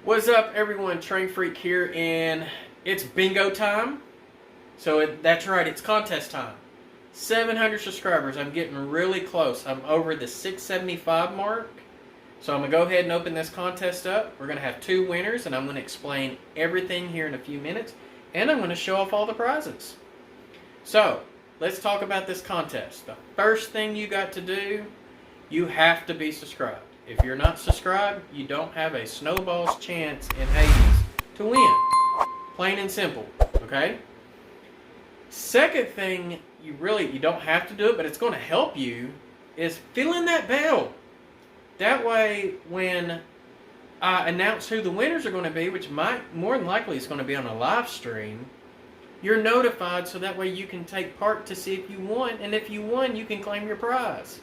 What's up, everyone? Train Freak here, and it's bingo time. So that's right, it's contest time. 700 subscribers. I'm getting really close. I'm over the 675 mark. So I'm going to go ahead and open this contest up. We're going to have two winners, and I'm going to explain everything here in a few minutes. And I'm going to show off all the prizes. So, let's talk about this contest. The first thing you got to do, you have to be subscribed. If you're not subscribed, you don't have a snowball's chance in Hades to win. Plain and simple, okay? Second thing, you don't have to do it, but it's going to help you, is fill in that bell. That way, when I announce who the winners are going to be, which more than likely is going to be on a live stream, you're notified so that way you can take part to see if you won, and if you won, you can claim your prize.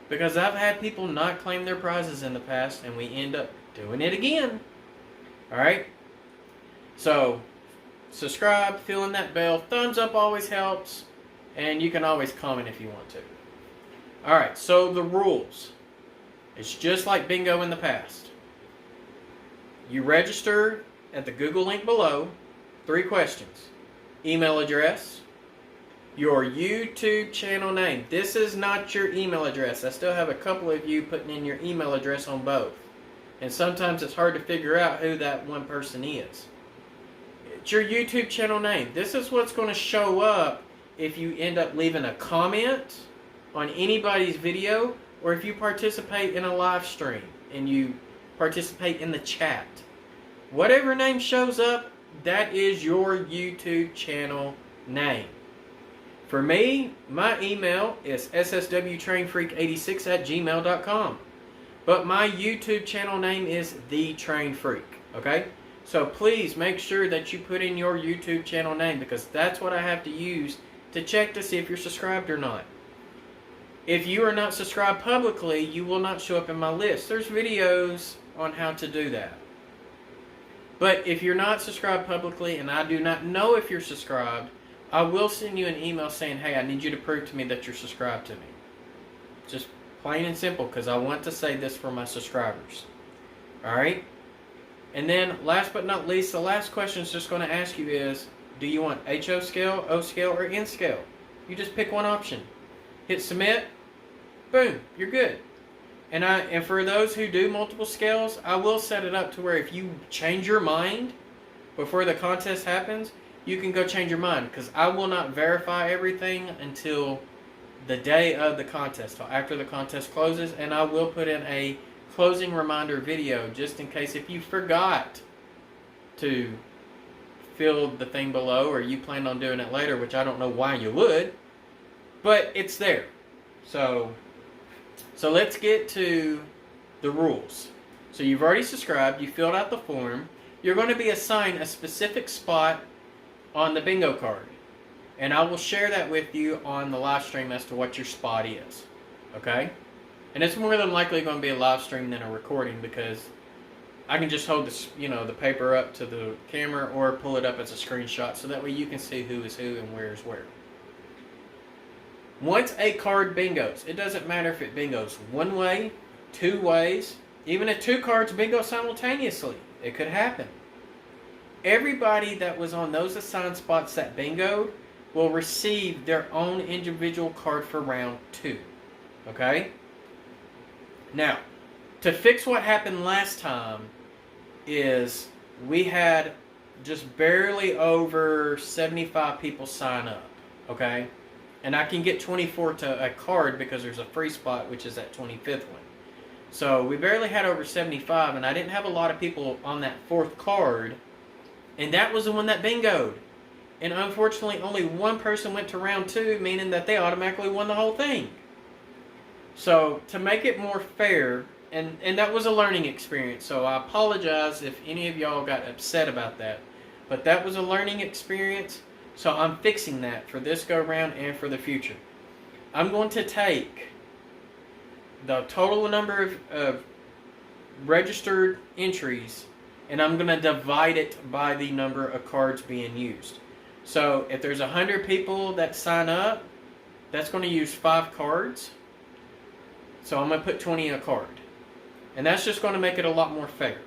Because I've had people not claim their prizes in the past, and we end up doing it again. Alright? So, subscribe, fill in that bell. Thumbs up always helps. And you can always comment if you want to. Alright, so the rules. It's just like bingo in the past. You register at the Google link below. 3 questions. Email address. Your YouTube channel name. This is not your email address. I still have a couple of you putting in your email address on both. And sometimes it's hard to figure out who that one person is. It's your YouTube channel name. This is what's going to show up if you end up leaving a comment on anybody's video, or if you participate in a live stream and you participate in the chat. Whatever name shows up, that is your YouTube channel name. For me, my email is sswtrainfreak86@gmail.com. But my YouTube channel name is The Train Freak. Okay? So please make sure that you put in your YouTube channel name, because that's what I have to use to check to see if you're subscribed or not. If you are not subscribed publicly, you will not show up in my list. There's videos on how to do that. But if you're not subscribed publicly and I do not know if you're subscribed, I will send you an email saying, hey, I need you to prove to me that you're subscribed to me. Just plain and simple, because I want to say this for my subscribers. Alright? And then, last but not least, the last question is just going to ask you is, do you want HO scale, O scale, or N scale? You just pick one option. Hit submit. Boom. You're good. And for those who do multiple scales, I will set it up to where if you change your mind before the contest happens, you can go change your mind, because I will not verify everything until the day of the contest, till after the contest closes, and I will put in a closing reminder video just in case if you forgot to fill the thing below, or you plan on doing it later, which I don't know why you would, but it's there. So let's get to the rules. So you've already subscribed, you filled out the form, you're going to be assigned a specific spot on the bingo card, and I will share that with you on the live stream as to what your spot is. Okay? And it's more than likely going to be a live stream than a recording, because I can just hold the paper up to the camera or pull it up as a screenshot, so that way you can see who is who and where is where. Once a card bingos, it doesn't matter if it bingos one way, 2 ways, even if 2 cards bingo simultaneously, it could happen. Everybody that was on those assigned spots that bingoed will receive their own individual card for round 2. Okay? Now, to fix what happened last time is we had just barely over 75 people sign up. Okay? And I can get 24 to a card because there's a free spot, which is that 25th one. So we barely had over 75, and I didn't have a lot of people on that 4th card. And that was the one that bingoed. And unfortunately, only one person went to round 2, meaning that they automatically won the whole thing. So, to make it more fair, and that was a learning experience, so I apologize if any of y'all got upset about that. But that was a learning experience, so I'm fixing that for this go-round and for the future. I'm going to take the total number of registered entries, and I'm going to divide it by the number of cards being used. So if there's 100 people that sign up, that's going to use 5 cards. So I'm going to put 20 in a card. And that's just going to make it a lot more fair.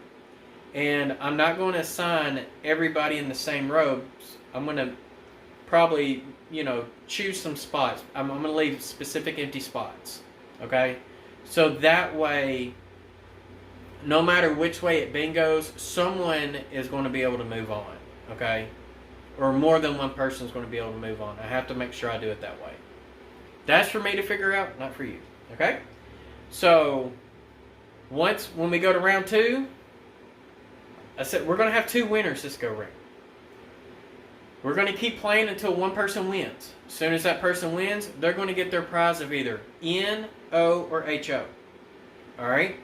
And I'm not going to assign everybody in the same rows. I'm going to probably, choose some spots. I'm going to leave specific empty spots. Okay? So that way, no matter which way it bingos, someone is going to be able to move on. Okay? Or more than one person is going to be able to move on. I have to make sure I do it that way. That's for me to figure out, not for you. Okay? So, when we go to round 2, I said we're going to have 2 winners this go round. We're going to keep playing until one person wins. As soon as that person wins, they're going to get their prize of either N, O, or HO. Alright?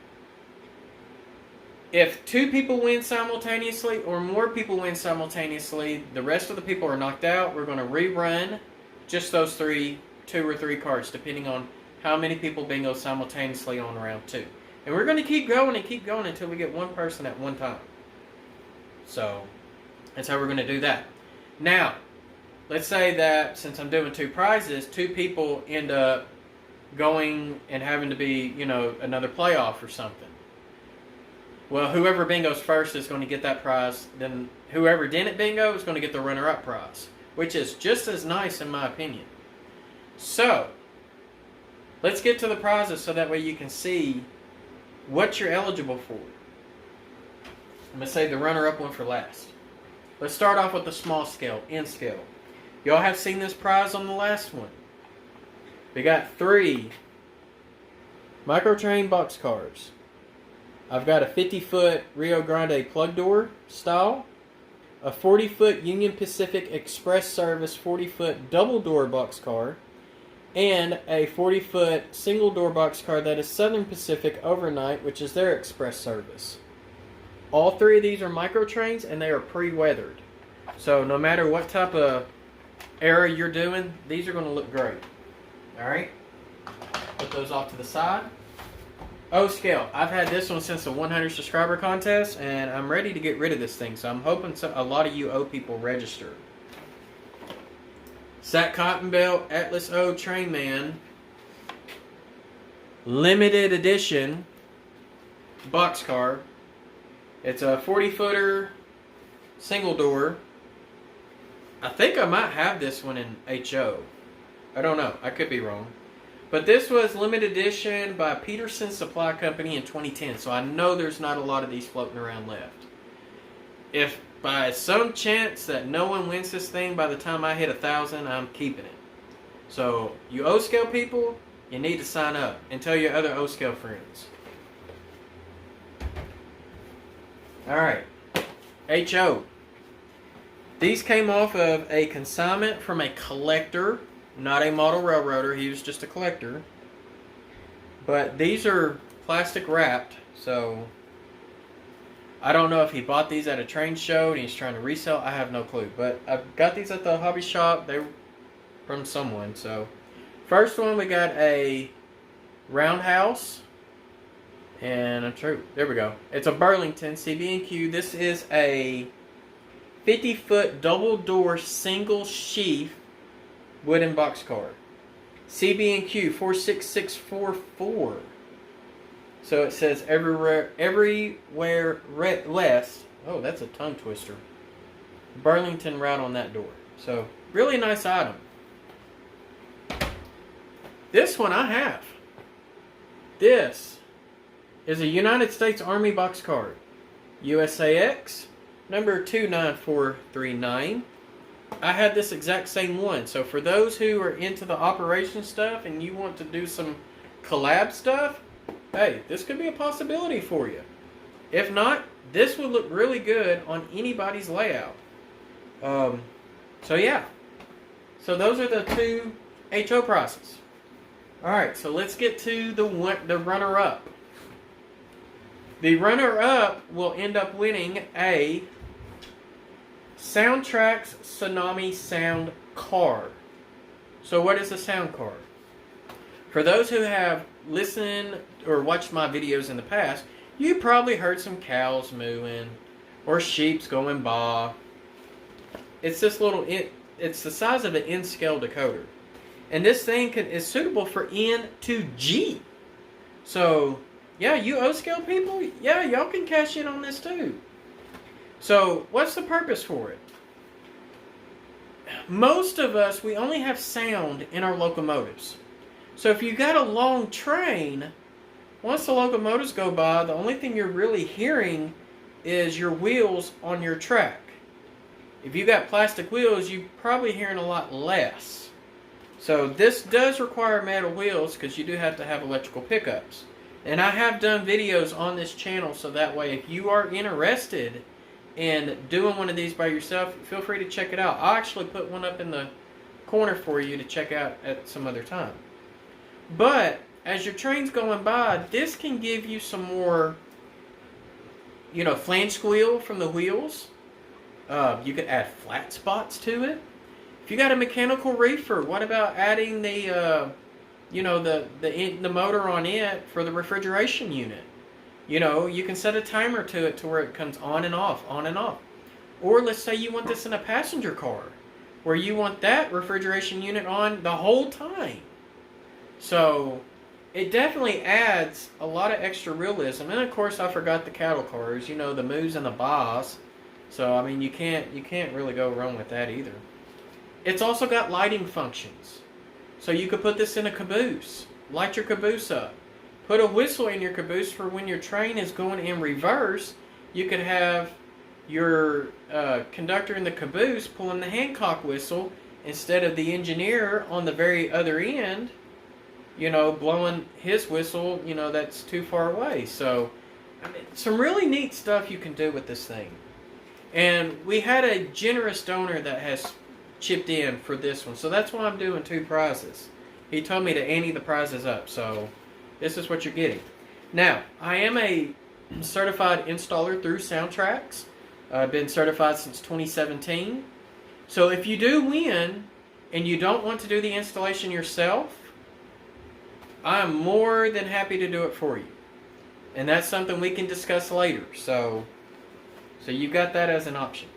If 2 people win simultaneously or more people win simultaneously, the rest of the people are knocked out. We're going to rerun just those 2 or 3 cards, depending on how many people bingo simultaneously on round 2. And we're going to keep going and keep going until we get one person at one time. So, that's how we're going to do that. Now, let's say that since I'm doing 2 prizes, 2 people end up going and having to be, another playoff or something. Well, whoever bingos first is going to get that prize. Then whoever didn't bingo is going to get the runner-up prize, which is just as nice in my opinion. So, let's get to the prizes so that way you can see what you're eligible for. I'm going to save the runner-up one for last. Let's start off with the small scale, N scale. Y'all have seen this prize on the last one. We got 3 micro-train boxcars. I've got a 50-foot Rio Grande plug door style, a 40-foot Union Pacific Express Service 40-foot double door boxcar, and a 40-foot single door boxcar that is Southern Pacific Overnight, which is their express service. All 3 of these are micro trains and they are pre-weathered. So no matter what type of era you're doing, these are going to look great. Alright? Put those off to the side. O scale. I've had this one since the 100 subscriber contest and I'm ready to get rid of this thing. So I'm hoping a lot of you O people register. Sac Cotton Belt Atlas O Train Man limited edition boxcar. It's a 40-footer single door. I think I might have this one in HO. I don't know. I could be wrong. But this was limited edition by Peterson Supply Company in 2010. So I know there's not a lot of these floating around left. If by some chance that no one wins this thing by the time I hit 1,000, I'm keeping it. So you O-scale people, you need to sign up and tell your other O-scale friends. Alright, HO. These came off of a consignment from a collector, not a model railroader. He was just a collector. But these are plastic wrapped, so I don't know if he bought these at a train show and he's trying to resell. I have no clue. But I've got these at the hobby shop. They were from someone. So first one, we got a roundhouse. And I'm true. There we go. It's a Burlington cb&q. This is a 50-foot double door single sheath wooden boxcar. cb&q 46644. So it says everywhere less. Oh, that's a tongue twister. Burlington right on that door. So really nice item. This one I have. This is a United States Army boxcar. USAX number 29439. I had this exact same one. So for those who are into the operation stuff and you want to do some collab stuff, hey, this could be a possibility for you. If not, this would look really good on anybody's layout. So yeah. So those are the 2 HO prices. Alright, so let's get to the runner-up. The runner-up will end up winning a Soundtrax Tsunami sound card. So what is a sound card? For those who have listened or watched my videos in the past, you probably heard some cows mooing or sheep's going by. It's this little, it's the size of an N-scale decoder. And this thing is suitable for N to G. So, yeah, you O-scale people, yeah, y'all can cash in on this too. So what's the purpose for it? Most of us, we only have sound in our locomotives. So if you got a long train, once the locomotives go by, the only thing you're really hearing is your wheels on your track. If you got plastic wheels, you're probably hearing a lot less. So this does require metal wheels because you do have to have electrical pickups. And I have done videos on this channel, so that way if you are interested in doing one of these by yourself, feel free to check it out. I'll actually put one up in the corner for you to check out at some other time. But as your train's going by, this can give you some more, flange squeal from the wheels. You could add flat spots to it. If you got a mechanical reefer, what about adding the motor on it for the refrigeration unit? You can set a timer to it to where it comes on and off, on and off. Or let's say you want this in a passenger car, where you want that refrigeration unit on the whole time. So it definitely adds a lot of extra realism. And of course, I forgot the cattle cars, the moos and the bahs. So I mean, you can't really go wrong with that either. It's also got lighting functions. So you could put this in a caboose, light your caboose up. Put a whistle in your caboose for when your train is going in reverse. You could have your conductor in the caboose pulling the Hancock whistle instead of the engineer on the very other end, blowing his whistle, that's too far away. So, I mean, some really neat stuff you can do with this thing. And we had a generous donor that has chipped in for this one. So that's why I'm doing 2 prizes. He told me to ante the prizes up, so this is what you're getting. Now, I am a certified installer through Soundtracks. I've been certified since 2017. So if you do win and you don't want to do the installation yourself, I'm more than happy to do it for you. And that's something we can discuss later. So you got that as an option.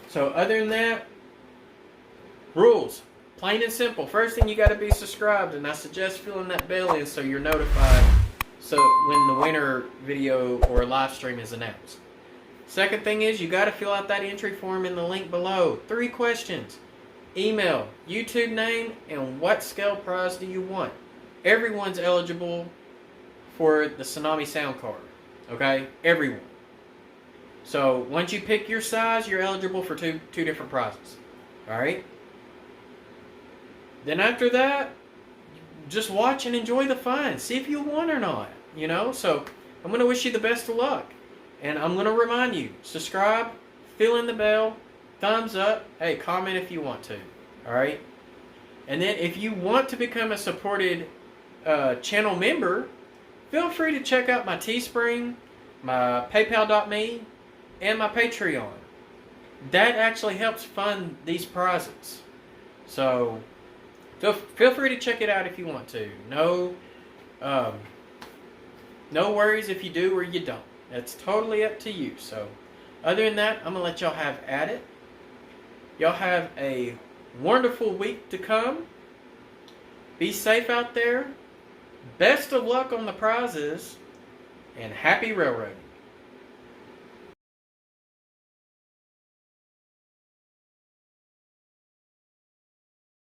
So other than that, rules. Plain and simple. First thing, you got to be subscribed, and I suggest filling that bell in so you're notified so when the winner video or live stream is announced. Second thing is, you got to fill out that entry form in the link below. 3 questions. Email, YouTube name, and what scale prize do you want? Everyone's eligible for the Tsunami sound card. Okay? Everyone. So once you pick your size, you're eligible for two different prizes. Alright? Then after that, just watch and enjoy the fun. See if you won or not. So I'm going to wish you the best of luck. And I'm going to remind you, subscribe, fill in the bell, thumbs up, hey, comment if you want to. Alright? And then if you want to become a supported channel member, feel free to check out my Teespring, my PayPal.me, and my Patreon. That actually helps fund these prizes. So feel free to check it out if you want to. No worries if you do or you don't. That's totally up to you. So other than that, I'm going to let y'all have at it. Y'all have a wonderful week to come. Be safe out there. Best of luck on the prizes. And happy railroading.